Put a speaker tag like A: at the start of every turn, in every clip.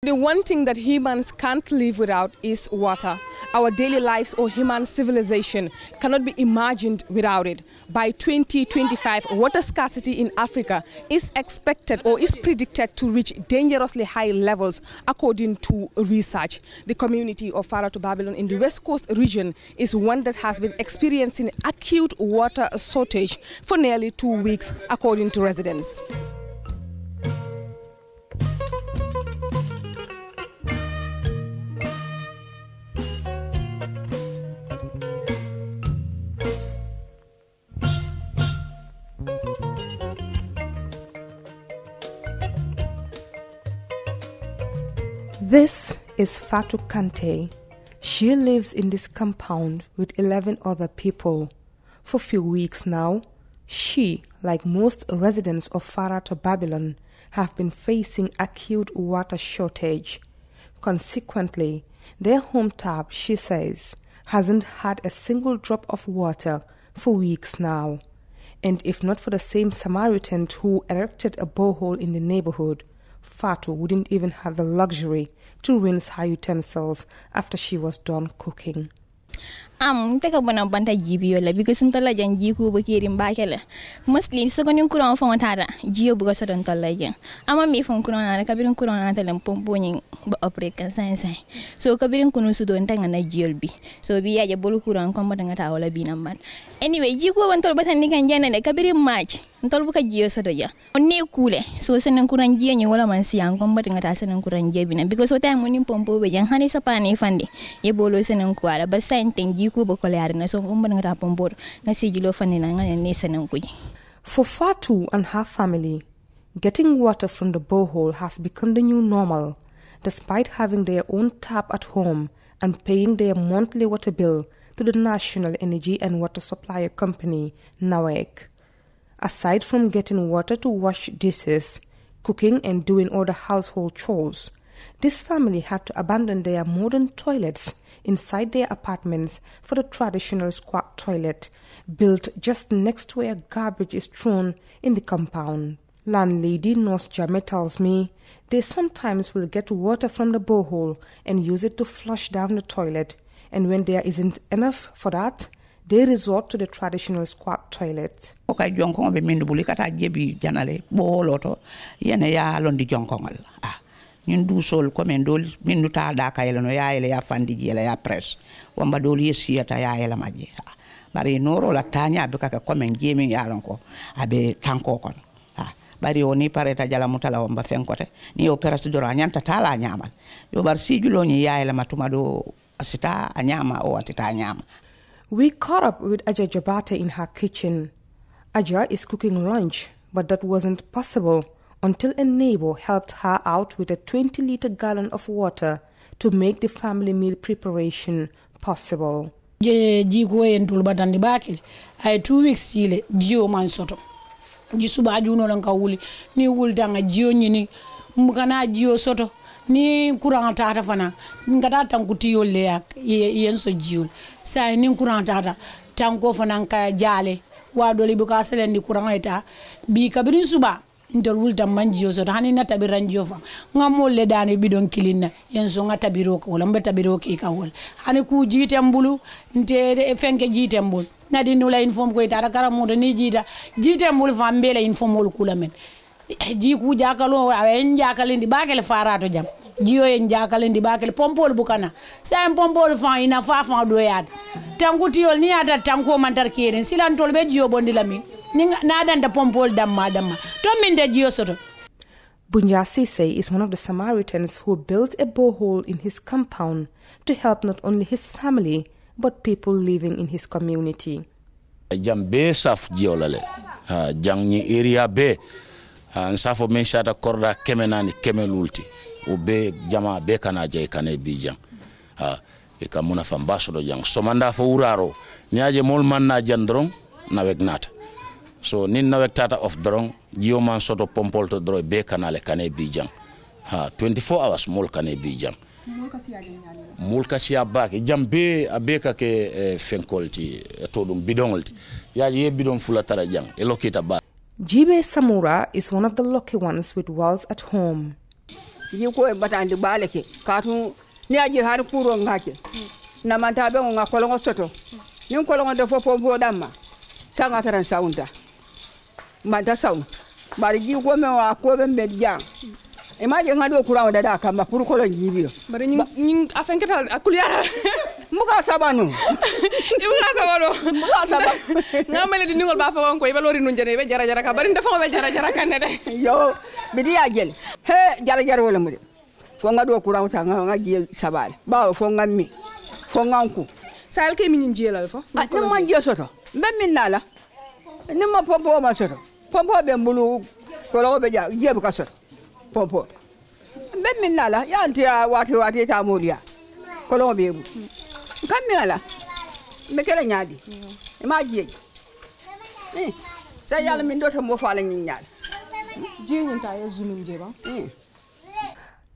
A: The one thing that humans can't live without is water. Our daily lives or human civilization cannot be imagined without it. By 2025, water scarcity in Africa is expected or is predicted to reach dangerously high levels according to research. The community of Fara to Babylon in the West Coast region is one that has been experiencing acute water shortage for nearly 2 weeks according to residents. This is Fatou Kante. She lives in this compound with 11 other people. For a few weeks now, she, like most residents of Fara to Babylon, have been facing acute water shortage. Consequently, their home tap, she says, hasn't had a single drop of water for weeks now. And if not for the same Samaritan who erected a borehole in the neighborhood, Fatou wouldn't even have the luxury to rinse her utensils after she was done cooking.
B: Teka bona banta jibi yola because ntala jan jiku bakiri mbakela mostly so konin kuran fa watara jiyo bugo so don talla jan ama mi fon kuran na kabirin kuran na talen pompo nyin ba operate sai so kabirin kunu su don tanga na jiyol bi so bi yaje bol kuran ko mbata ngata wala bi namban anyway jiku won tol batan ni kan janane kabirin match ntol buka jiyo so doja onni kule so senen kuran jiyo nyi wala man siyan ko mbata ngata senen kuran jiyo bi na because o time monin pompo be jan hani sapani fande ye bolo senen kwala ba sain tengi for
A: Fatou and her family, getting water from the borehole has become the new normal, despite having their own tap at home and paying their monthly water bill to the National Energy and Water Supplier Company, NAWEC. Aside from getting water to wash dishes, cooking and doing other household chores, this family had to abandon their modern toilets inside their apartments for the traditional squat toilet, built just next to where garbage is thrown in the compound. Landlady Nurse Jame tells me they sometimes will get water from the borehole and use it to flush down the toilet, and when there isn't enough for that, they resort to the traditional squat toilet.
C: Okay, jonkong be mindu buli kata jebi janale boholoto yene ya londi jonkongal. Ñun du sol ko men dol min ta da kayelo no yaayele ya fandi jela ya press wamba dol yesiata yaayela maji bari noro la tanya be kaka ko men jemi yalon ko abe tanko kon bari oni pareta jala mutala wamba fenkote ni operation doro anyanta tala nyamal yo bar sijulo ni yaayela matuma do asita anyama o atita anyama.
A: We caught up with Aja Jabate in her kitchen. Aja is cooking lunch, but that wasn't possible until a neighbor helped her out with a 20-liter gallon of water to make the family meal preparation possible.
D: Jigo en tulbatandi bakil ay 2 weeks sile jio man soto ji suba juno lan ka wuli ni wuldanga jio nyini mbukana jio soto ni courant tata fana ngata tankuti yolle yak yen so jiol sa ni courant tata tanko fana ka jale wa doli buka selendi courant eta bi kabirin suba ndol wulta manjio so hani na tabiranjio fa ngamol le dani bidon kilina yenso ngata biro ko wala mbeta biro ki ka wol hani ku jite mbulu nte fenke jite mbul nadi nula inform ko ita kara mo ni jite mbul fa mbele inform wol kula men ji ku jakalo awen jakalindi bakele farato jam jiyo en jakalindi bakele pompol bukana sa pompol fa ina fa do yad tanguti ni ata tanko mantar keren silantol be jiyo bondila min
A: Bunja Sise is one of the Samaritans who built a borehole in his compound to help not only his family but people living in his community.
E: Jam be saf jiolale jang ni area be safo men shata korda kemenani kemelulti o be jama be kana jay kane bi jang e ka muna fambaso do jang somanda fo uraro nyaaje mol manna jandron nawek nata. So nin nawek tata of drong jioman soto pompol to dro be kanale kane bijang 24 hours mol kane bijang mulka siya baki jambe abeka ke fenkolti to dum bidongolti ya ye bidon fula tara jang elokita ba.
A: Jibe Samura is one of the lucky ones with wells at home.
F: ji ko e batandi baleke katu ni aji har kuro ngake na manta be nga kolongo soto ni kolongo de fo pompo damma sanga taran saunda manta saun bari ji ko me wa ko be medja imaje ngado kurawo dada kamba pour kolon jibiyo
A: bari ñing afenketal akuliara
F: muka sabanu
A: ibuka sabano
F: muka sabanu
A: ngamele di ningol ba fa ko ibelori nun jene be jara jara ka bari dafa be jara jara kan de
F: yo bidi ya gel he jara jara wala mu de fo ngado kurawo ta nga ji sabal ba fo ngammi fo nganku
A: sal ke min jelal fo
F: ni man je soto be min nala ni ma pompo ma soto pompo be mbulu ko lo be ja jebu ka soto pompo be min nala ya anti wati ta moliya ko lo be bu kam mi ala me kala nyaadi ma jeej sa yalla min do to mo faala nyi nyaal
A: jeeñin ta ya zumin jeba.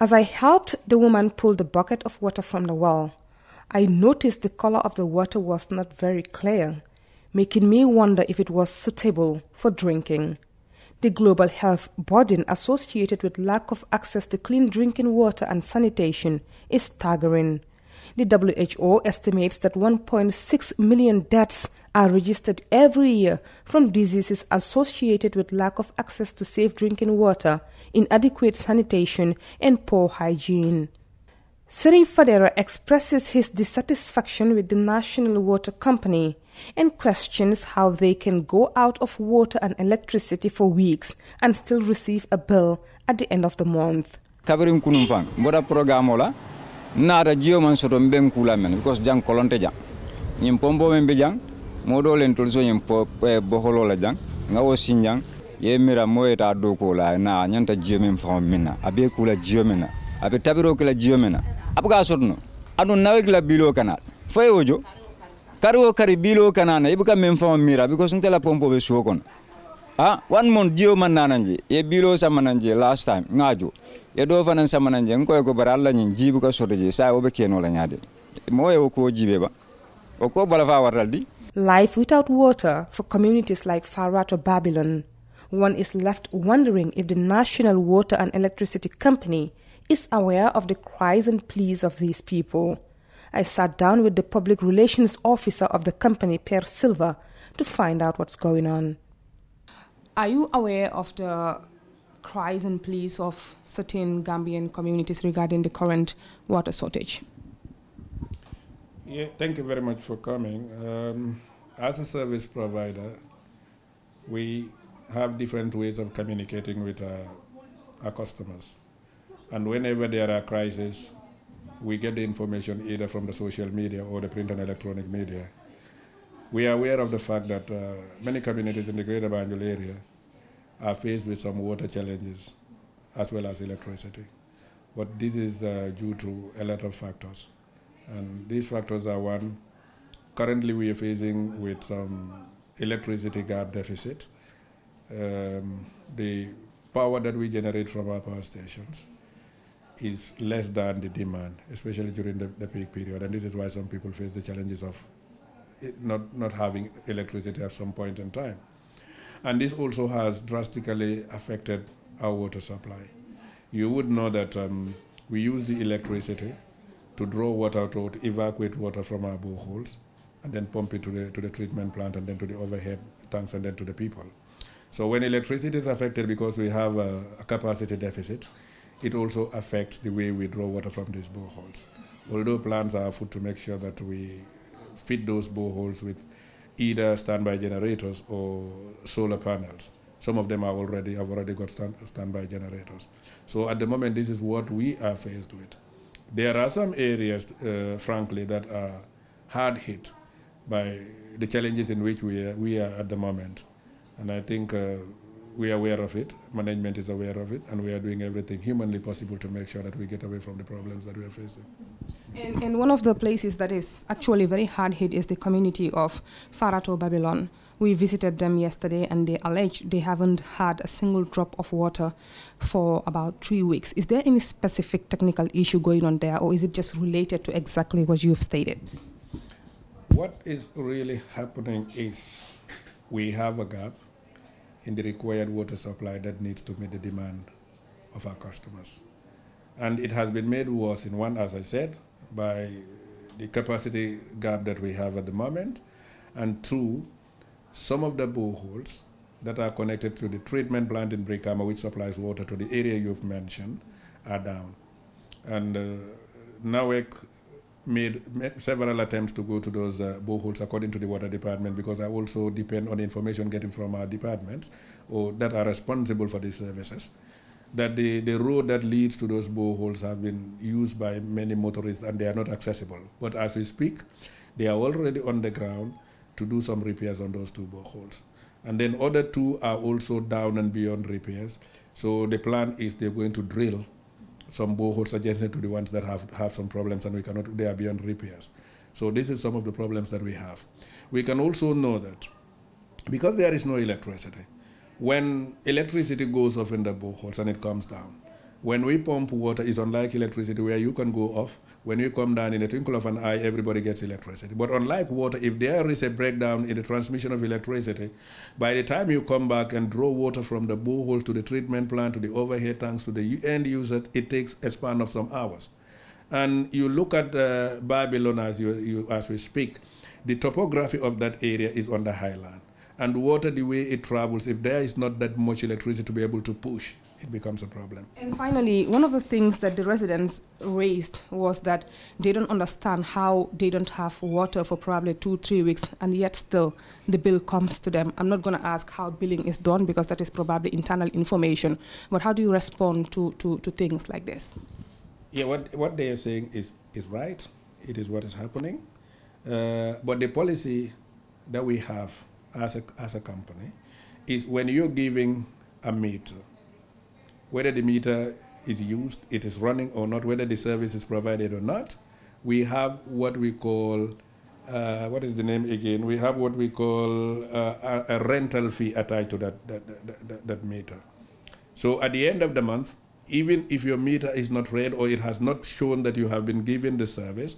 A: As I helped the woman pull the bucket of water from the well, I noticed the color of the water was not very clear, making me wonder if it was suitable for drinking. The global health burden associated with lack of access to clean drinking water and sanitation is staggering. The WHO estimates that 1.6 million deaths are registered every year from diseases associated with lack of access to safe drinking water, inadequate sanitation, and poor hygiene. Sering Fadera expresses his dissatisfaction with the National Water Company and questions how they can go out of water and electricity for weeks and still receive a bill at the end of the month.
G: Kabirim kunumfang, boda programola, nada jio man soto mbem kula men because jang kolonte jang. Nyim pombo membe jang, modo len tolso nyim boholo la jang, ngawo sinjang, ye mira moeta doko la na nyanta jio mem fam minna, abe kula jio mena, abe tabiro kula jio mena. Abuga sotno, anu nawek la bilo kanal. Foye ojo, kari bilo kanana, ibuka mem fam mira because ntela pompo be suokon. 1 month jio man nananje, ye bilo sa mananje last time, ngajo. Ye do fanan sa mananje, nko ko baralla nyin jibu ka sotoje, sa obe keno la nyade. Moye oko jibe ba. Oko bala fa waraldi.
A: Life without water for communities like Farat or Babylon. One is left wondering if the National Water and Electricity Company is aware of the cries and pleas of these people. I sat down with the public relations officer of the company, Per Silva, to find out what's going on. Are you aware of the cries and pleas of certain Gambian communities regarding the current water shortage?
H: Yeah, thank you very much for coming. As a service provider, we have different ways of communicating with our customers. And whenever there are crises, we get the information either from the social media or the print and electronic media. We are aware of the fact that many communities in the Greater Banjul area are faced with some water challenges as well as electricity. But this is due to a lot of factors. And these factors are one, currently we are facing with some electricity gap deficit. The power that we generate from our power stations is less than the demand, especially during the peak period. And this is why some people face the challenges of not having electricity at some point in time. And this also has drastically affected our water supply. You would know that we use the electricity to draw water, to evacuate water from our boreholes, and then pump it to the treatment plant, and then to the overhead tanks, and then to the people. So when electricity is affected because we have a capacity deficit, it also affects the way we draw water from these boreholes. Although plans are afoot to make sure that we fit those boreholes with either standby generators or solar panels. Some of them have already got standby generators. So at the moment, this is what we are faced with. There are some areas, frankly, that are hard hit by the challenges in which we are at the moment. And I think we are aware of it, management is aware of it, and we are doing everything humanly possible to make sure that we get away from the problems that we are facing.
A: And one of the places that is actually very hard hit is the community of Farato, Babylon. We visited them yesterday, and they allege they haven't had a single drop of water for about 3 weeks. Is there any specific technical issue going on there, or is it just related to exactly what you've stated?
H: What is really happening is we have a gap in the required water supply that needs to meet the demand of our customers. And it has been made worse in one, as I said, by the capacity gap that we have at the moment, and two, some of the boreholes that are connected to the treatment plant in Brikama, which supplies water to the area you've mentioned, are down. And NAWEC made several attempts to go to those boreholes according to the water department, because I also depend on the information getting from our departments or that are responsible for these services, that the road that leads to those boreholes have been used by many motorists and they are not accessible. But as we speak, they are already on the ground to do some repairs on those two boreholes. And then other two are also down and beyond repairs. So the plan is they're going to drill some boreholes adjacent to the ones that have some problems and they are beyond repairs. So this is some of the problems that we have. We can also know that because there is no electricity, when electricity goes off in the boreholes and it comes down, when we pump water, it's unlike electricity where you can go off. When you come down in a twinkle of an eye, everybody gets electricity. But unlike water, if there is a breakdown in the transmission of electricity, by the time you come back and draw water from the borehole to the treatment plant, to the overhead tanks, to the end user, it takes a span of some hours. And you look at Babylon as we speak, the topography of that area is on the highland. And water, the way it travels, if there is not that much electricity to be able to push, it becomes a problem.
A: And finally, one of the things that the residents raised was that they don't understand how they don't have water for probably 2-3 weeks, and yet still the bill comes to them. I'm not going to ask how billing is done because that is probably internal information, but how do you respond to things like this?
H: Yeah, what they are saying is right. It is what is happening. But the policy that we have as a company is when you're giving a meter, whether the meter is used, it is running or not, whether the service is provided or not, we have what we call, what is the name again? We have what we call a rental fee attached to that meter. So at the end of the month, even if your meter is not read or it has not shown that you have been given the service,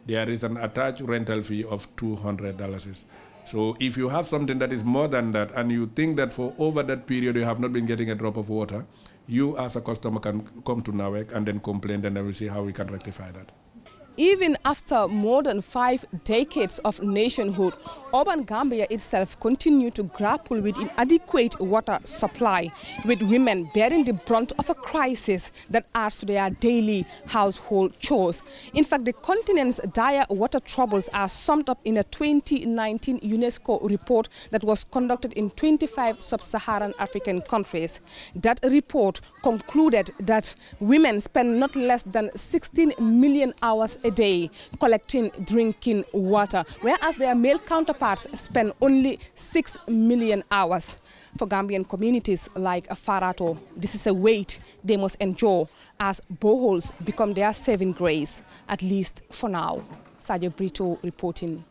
H: there is an attached rental fee of $200. So if you have something that is more than that and you think that for over that period you have not been getting a drop of water, you as a customer can come to NAWEC and then complain, and then we'll see how we can rectify that.
A: Even after more than 5 decades of nationhood, urban Gambia itself continued to grapple with inadequate water supply, with women bearing the brunt of a crisis that adds to their daily household chores. In fact, the continent's dire water troubles are summed up in a 2019 UNESCO report that was conducted in 25 sub-Saharan African countries. That report concluded that women spend not less than 16 million hours a day collecting drinking water, whereas their male counterparts spend only 6 million hours. For Gambian communities like Farato, this is a weight they must endure as boreholes become their saving grace, at least for now. Sadio Brito reporting.